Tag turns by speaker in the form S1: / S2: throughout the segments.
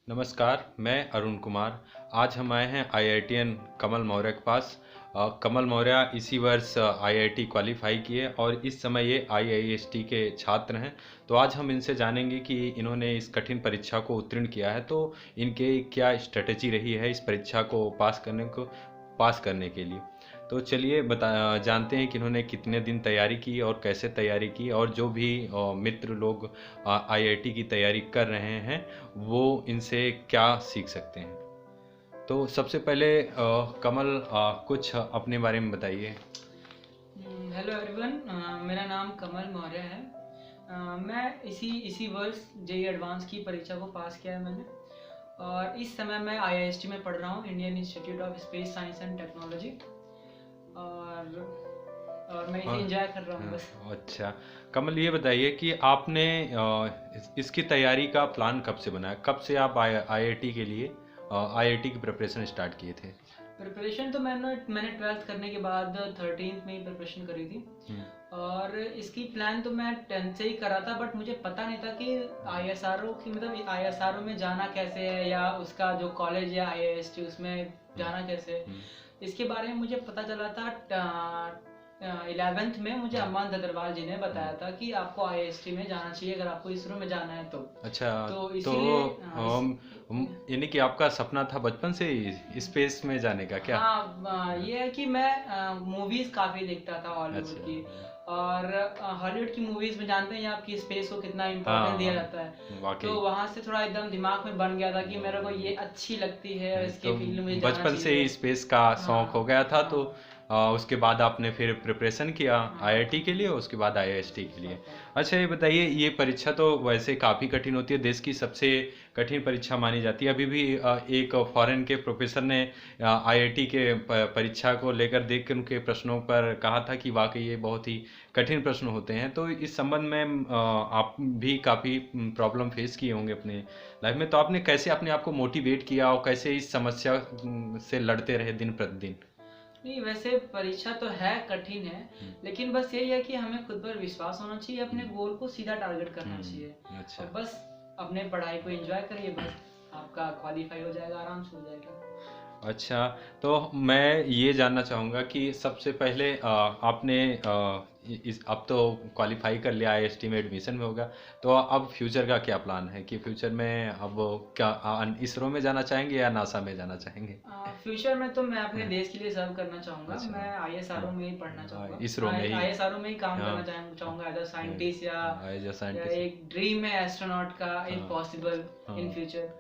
S1: नमस्कार, मैं अरुण कुमार। आज हम आए हैं आईआईटीएन कमल मौर्य के पास। कमल मौर्य इसी वर्ष आईआईटी क्वालिफाई किए और इस समय ये आईआईएसटी के छात्र हैं। तो आज हम इनसे जानेंगे कि इन्होंने इस कठिन परीक्षा को उत्तीर्ण किया है, तो इनके क्या स्ट्रेटेजी रही है इस परीक्षा को पास करने के लिए। तो चलिए जानते हैं कि इन्होंने कितने दिन तैयारी की और कैसे तैयारी की, और जो भी मित्र लोग आईआईटी की तैयारी कर रहे हैं वो इनसे क्या सीख सकते हैं। तो सबसे पहले कमल, कुछ अपने बारे में बताइए।
S2: हेलो एवरीवन, मेरा नाम कमल मौर्य है। मैं इसी वर्ष जेई एडवांस की परीक्षा को पास किया है मैंने, और इस समय मैं आईआईएसटी में पढ़ रहा हूँ, Indian institute of space science and technology. और मैं इसे एंजॉय कर रहा हूँ बस।
S1: अच्छा कमल, ये बताइए कि आपने इसकी तैयारी का प्लान कब से बनाया, कब से आप आईआईटी के लिए आईआईटी की प्रिपरेशन स्टार्ट किए थे।
S2: प्रिपरेशन तो मैंने 12th करने के बाद 13th में ही प्रिपरेशन करी थी। और इसकी प्लान तो मैं 10th से ही करा था, बट मुझे पता नहीं था कि आईएसआरओ की मतलब आईएसआरओ में जाना कैसे है, या उसका जो कॉलेज है आईआईएसटी उसमें जाना कैसे है। इसके बारे में मुझे पता चला था 11th में। मुझे अमन अग्रवाल जी ने बताया था कि आपको आईआईएसटी में जाना चाहिए अगर आपको इसरो में जाना है तो।
S1: अच्छा,
S2: तो
S1: तो
S2: इसीलिए
S1: यानी कि आपका सपना था बचपन से ही स्पेस में जाने का क्या।
S2: हाँ, ये है कि मैं मूवीज काफी देखता था हॉलीवुड
S1: अच्छा।
S2: की। और हॉलीवुड की मूवीज में जानते हैं आपकी स्पेस को कितना इम्पोर्टेंस दिया जाता है।
S1: वाकई।
S2: तो वहां से थोड़ा एकदम दिमाग में बन गया था कि मेरे को ये अच्छी लगती है, इसके
S1: तो
S2: फील्ड में जाना
S1: बचपन से
S2: चाहिए।
S1: ही स्पेस का शौक हो गया था, तो उसके बाद आपने फिर प्रिपरेशन किया आईआईटी के लिए, उसके बाद आईआईएसटी के लिए। अच्छा ये बताइए, ये परीक्षा तो वैसे काफ़ी कठिन होती है, देश की सबसे कठिन परीक्षा मानी जाती है। अभी भी एक फॉरेन के प्रोफेसर ने आईआईटी के परीक्षा को लेकर देख कर उनके प्रश्नों पर कहा था कि वाकई ये बहुत ही कठिन प्रश्न होते हैं। तो इस संबंध में आप भी काफ़ी प्रॉब्लम फेस किए होंगे अपने लाइफ में, तो आपने कैसे अपने आप को मोटिवेट किया और कैसे इस समस्या से लड़ते रहे दिन प्रतिदिन।
S2: नहीं, वैसे परीक्षा तो है कठिन है, लेकिन बस यही है कि हमें खुद पर विश्वास होना चाहिए, अपने गोल को सीधा टारगेट करना चाहिए।
S1: अच्छा।
S2: और बस अपने पढ़ाई को एंजॉय करिए, बस आपका क्वालिफाई हो जाएगा, आराम से हो जाएगा।
S1: अच्छा, तो मैं ये जानना चाहूँगा कि सबसे पहले आपने इस अब तो क्वालिफाई कर लिया, आईआईएसटी में एडमिशन में होगा, तो अब फ्यूचर का क्या प्लान है कि फ्यूचर में अब क्या इसरो में जाना चाहेंगे या नासा में जाना चाहेंगे।
S2: फ्यूचर में तो मैं अपने देश के लिए सर्व करना चाहूँगा।
S1: अच्छा।
S2: मैं आईएसआरओ में ही पढ़ना चाहूँगा,
S1: इसरो में ही।
S2: आईएसआरओ में ही काम करना चाहूँगा as a scientist,
S1: as a
S2: या
S1: साइंटिस्ट।
S2: एक ड्रीम है एस्ट्रोनॉट का, इफ पॉसिबल इन फ्यूचर।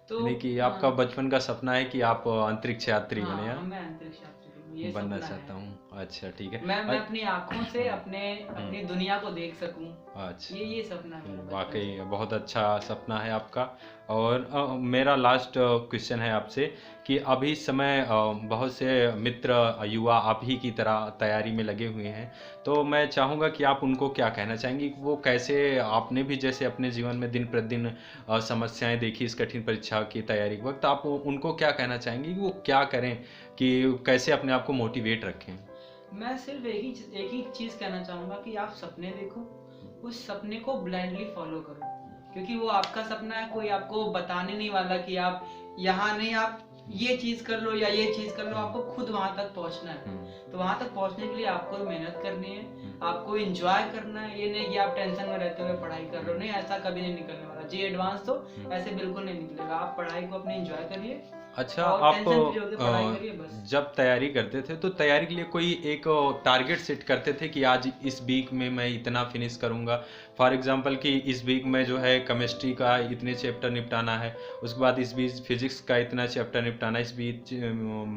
S2: तो
S1: यानी कि आपका बचपन का सपना है कि आप अंतरिक्ष यात्री बने।
S2: हाँ, मैं अंतरिक्ष यात्री बनूं, ये
S1: बनना
S2: सपना
S1: चाहता
S2: है।
S1: हूँ। अच्छा ठीक है।
S2: मैं अपनी आंखों से अपनी दुनिया को देख सकूं।
S1: अच्छा,
S2: ये सपना है मेरा बचपन
S1: वाकई
S2: से।
S1: बहुत अच्छा सपना है आपका। और मेरा लास्ट क्वेश्चन है आपसे कि अभी इस समय बहुत से मित्र युवा आप ही की तरह तैयारी में लगे हुए हैं, तो मैं चाहूँगा कि आप उनको क्या कहना चाहेंगे कि वो कैसे, आपने भी जैसे अपने जीवन में दिन प्रतिदिन समस्याएं देखी इस कठिन परीक्षा की तैयारी के वक्त, आप उनको क्या कहना चाहेंगे कि वो क्या करें, कि कैसे अपने आप को मोटिवेट रखें।
S2: मैं सिर्फ एक ही चीज कहना चाहूंगा कि आप सपने देखो, उस सपने को ब्लाइंडली फॉलो करो, क्योंकि वो आपका सपना है। कोई आपको बताने नहीं वाला कि आप यहाँ नहीं, आप ये चीज कर लो या ये चीज कर लो, आपको खुद वहां तक पहुंचना है। तो वहां तक पहुंचने के लिए आपको मेहनत करनी है, आपको एंजॉय करना है। ये नहीं कि आप टेंशन में रहते हुए पढ़ाई कर रहे हो, नहीं, ऐसा कभी नहीं निकलने वाला। जी एडवांस तो ऐसे बिल्कुल नहीं निकलेगा। आप पढ़ाई को अपनी एंजॉय करिए
S1: अच्छा,
S2: और
S1: आप
S2: टेंशन फ्री होकर पढ़ाई करिए बस।
S1: जब तैयारी करते थे तो तैयारी के लिए कोई एक टारगेट सेट करते थे कि आज इस वीक में मैं इतना फिनिश करूंगा। फॉर एग्जांपल कि इस वीक में जो है केमिस्ट्री का इतने चैप्टर निपटाना है, उसके बाद इस बीच फिजिक्स का इतना चैप्टर निपटाना है, इस बीच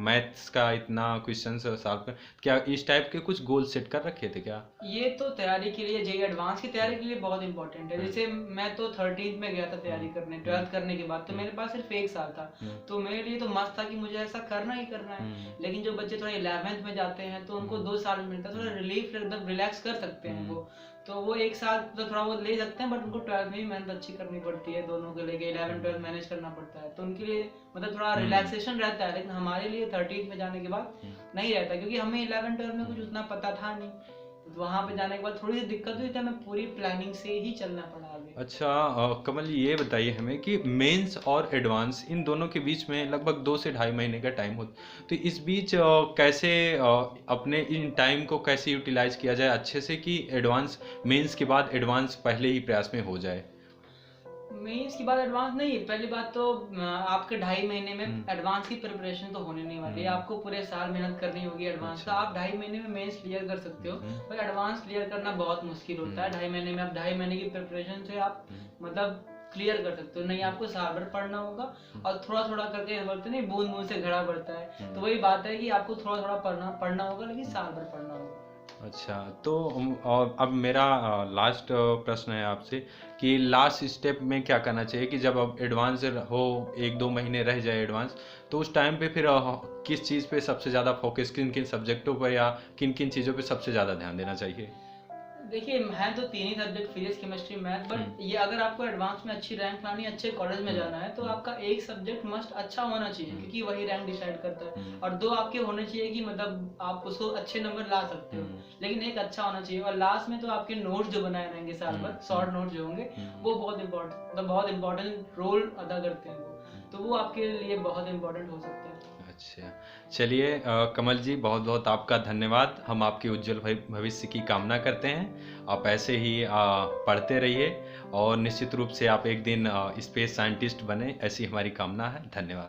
S1: मैथ्स का इतना क्वेश्चन सॉल्व कर, क्या इस टाइप के कुछ गोल सेट कर रखे थे क्या।
S2: ये तो तैयारी के लिए, जेई एडवांस की तैयारी के लिए बहुत इंपॉर्टेंट है। जैसे मैं तो 13th में गया था तैयारी करने, 12th करने के बाद तो मेरे पास सिर्फ एक साल था। तो मेरे लिए तो मस्त था कि मुझे ऐसा करना ही करना है। लेकिन जो बच्चे थोड़ा 11th में जाते हैं तो उनको 2 साल मिलता है, थोड़ा रिलीफ, एकदम रिलैक्स कर सकते हैं वो। तो वो एक साल तो थोड़ा बहुत ले सकते हैं, बट उनको 12th में भी मेहनत अच्छी करनी पड़ती है, दोनों को लेके 11 12 मैनेज करना पड़ता है। तो उनके लिए मतलब थोड़ा रिलैक्सेशन रहता है। लेकिन हमारे लिए 13th में जाने के बाद नहीं रहता, क्योंकि हमें 11 12 में कुछ उतना पता था नहीं। तो वहां पे जाने के बाद थोड़ी सी दिक्कत हुई, तो हमें पूरी प्लानिंग से ही चलना पड़ा आगे।
S1: अच्छा, कमल जी ये बताइए हमें कि मेंस और एडवांस इन दोनों के बीच में लगभग 2 से ढाई महीने का टाइम होता, तो इस बीच कैसे अपने इन टाइम को कैसे यूटिलाइज किया जाए अच्छे से कि एडवांस मेंस के बाद एडवांस पहले ही प्रयास में हो जाए।
S2: मेंस की बात एडवांस नहीं है। पहली बात तो आपके 2.5 महीने में एडवांस की प्रिपरेशन तो होने नहीं वाली है। आपको पूरे साल मेहनत करनी होगी एडवांस का।
S1: अच्छा।
S2: आप 2.5 महीने में मेंस क्लियर कर सकते हो,
S1: हम्म,
S2: पर एडवांस क्लियर करना बहुत मुश्किल होता है। 2.5 महीने में आप 2.5 महीने की प्रिपरेशन से आप मतलब क्लियर कर सकते हो। नहीं आपको साल भर पढ़ना होगा और थोड़ा थोड़ा करके बोलते नहीं, बूंद बूंद से घड़ा बढ़ता है। तो वही बात है कि आपको थोड़ा थोड़ा पढ़ना होगा, लेकिन साल भर पढ़ना होगा।
S1: अच्छा, तो और अब मेरा लास्ट प्रश्न है आपसे कि लास्ट स्टेप में क्या करना चाहिए कि जब अब एडवांस हो, 1-2 महीने रह जाए एडवांस, तो उस टाइम पे फिर किस चीज़ पे सबसे ज़्यादा फोकस, किन किन सब्जेक्टों पर या किन किन चीज़ों पे सबसे ज़्यादा ध्यान देना चाहिए।
S2: देखिए है तो 3 ही subject, physics chemistry math, but ये अगर आपको एडवांस में अच्छी रैंक लानी, अच्छे कॉलेज में जाना है, तो आपका एक सब्जेक्ट मस्ट अच्छा होना चाहिए, क्योंकि वही रैंक डिसाइड करता है। और 2 आपके होने चाहिए कि मतलब आप उसको अच्छे नंबर ला सकते हो, लेकिन एक अच्छा होना चाहिए। और लास्ट में तो आपके नोट्स जो बनाए रहेंगे साल भर, शॉर्ट नोट्स जो होंगे, वो बहुत इंपॉर्टेंट रोल अदा करते हैं वो, तो वो आपके लिए बहुत इंपॉर्टेंट हो सकते हैं।
S1: अच्छा, चलिए कमल जी, बहुत बहुत आपका धन्यवाद। हम आपके उज्जवल भविष्य की कामना करते हैं। आप ऐसे ही पढ़ते रहिए और निश्चित रूप से आप एक दिन स्पेस साइंटिस्ट बने, ऐसी हमारी कामना है। धन्यवाद।